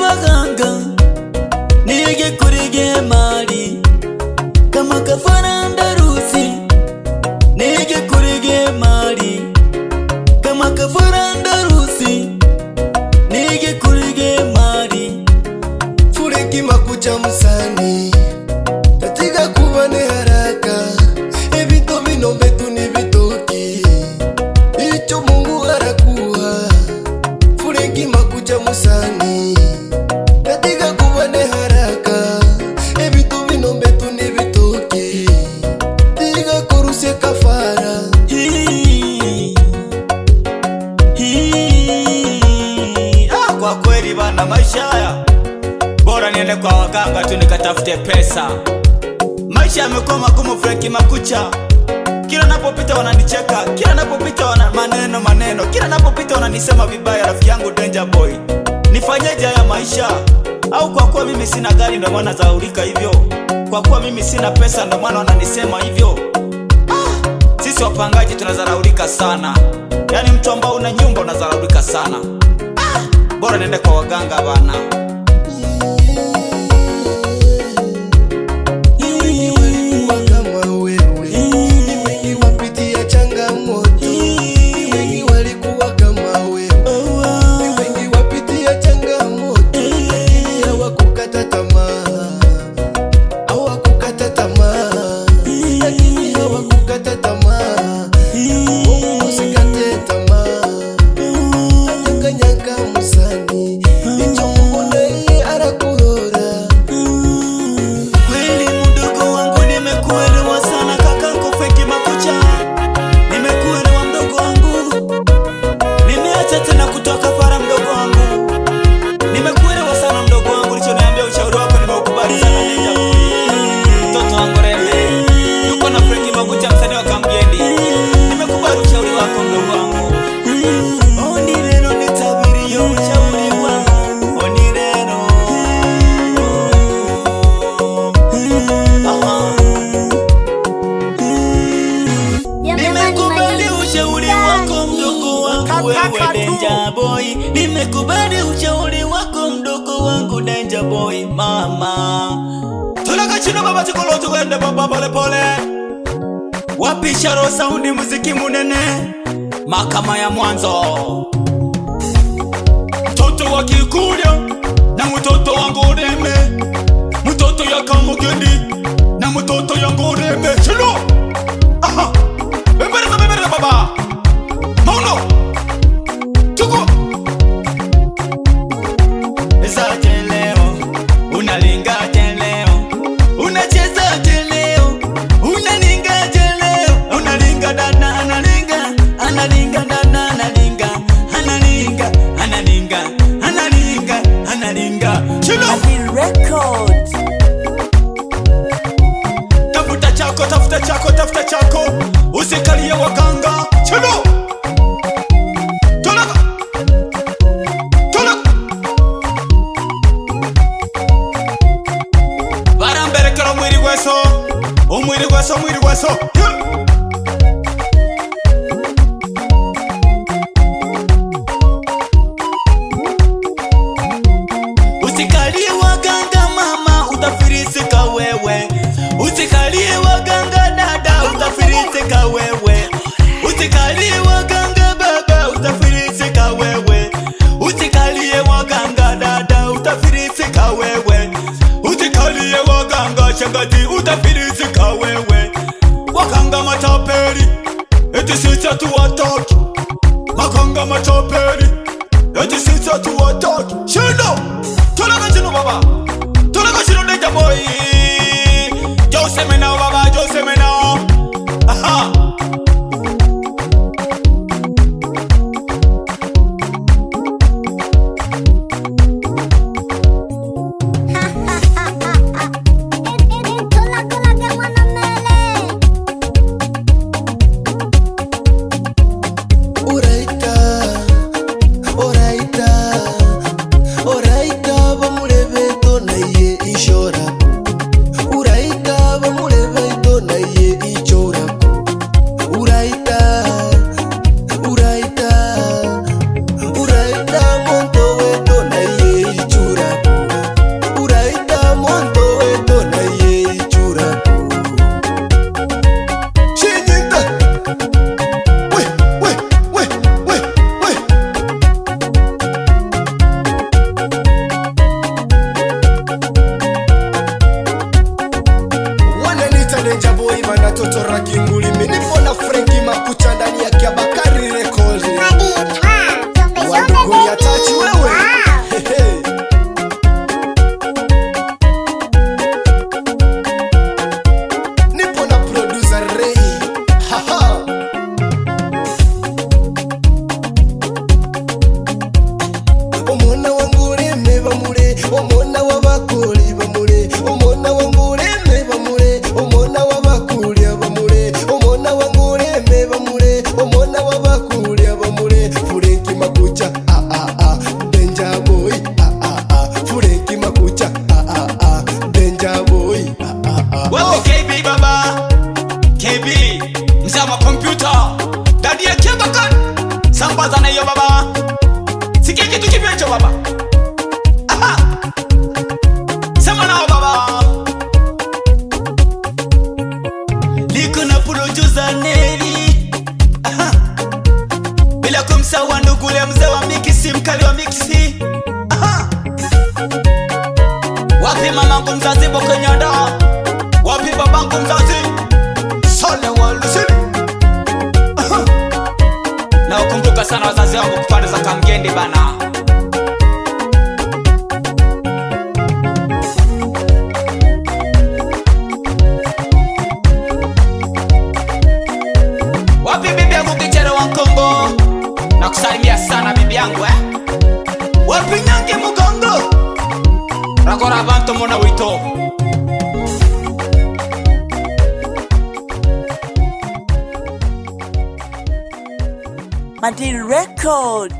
waganga nige kurige mali kama kafaranda rusi nige kurige mali kama kafaranda rusi nige kurige mali Fureki makucha musani katika kubane haraka ebito binombe tunibitoki icho Mungu arakuha Fureki makucha musani katika kubane haraka ebito binombe tunibitoki diga koruse kafara Kwa kweli bana, maisha haya bora niende kwa waganga tu nikatafute pesa. Maisha yamekuwa magumu Frenki Makucha. Kila napopita wananicheka, kila napopita wana maneno, kila napopita wananisema vibaya. Rafiki yangu Danger Boy, nifanyeje haya maisha? Au kwa kuwa mimi sina gari ndio maana zaurika hivyo? Kwa kuwa mimi sina pesa ndio maana wananisema hivyo? Sisi wapangaji tunazaraulika sana. Yani mtu ambao una nyumba unazaraulika sana. Bora niende kwa waganga bana. Danger Boy, nimekubali ushauri wako mdogo wangu Danger Boy mama. Tulaka chino baba chikolo tuende baba pole pole. Wapi Sharo Sound muziki munene makama ya mwanzo. Mtoto wa Kikuria na mtoto wa Ngoreme, mtoto ya Kamugendi na mtoto ya Ngoreme. Chino aha bebere baba mauno tuko esa leo unalinga leo unacheza leo unalinga leo unalinga dana analinga dana analinga Chino record. Tafuta chako usikalie waganga. Chino baramberekera umwiri gweso usikalie waganga mama, utafirisika wewe. Usikalie waganga dada, utafirisika wewe. Usikalie waganga baba, utafirisika wewe. Usikalie waganga dada, utafirisika wewe. Usikalie waganga shangati, utafirisika wewe. Waganga matapeli, eti sisi hatuwataki. Waganga matapeli, eti sisi hatuwataki. Shino, tulaka chino baba, tulaka chino Danger Boy. Jose now baba, Jose now. Aha. Oraita, bamurebe Wapi mamangu mzazi Bokenyanda? Wapi babangu mzazi Sole Walusili? Na ukumbuka sana wazazi wangu kupande za Kamgende bana. Wapi bibi yangu Kichere wa Nkongo? Na kusalimia sana bibi yangu Wapi Nyange Mugongo? Rakora abantu mona wito. Madi Record.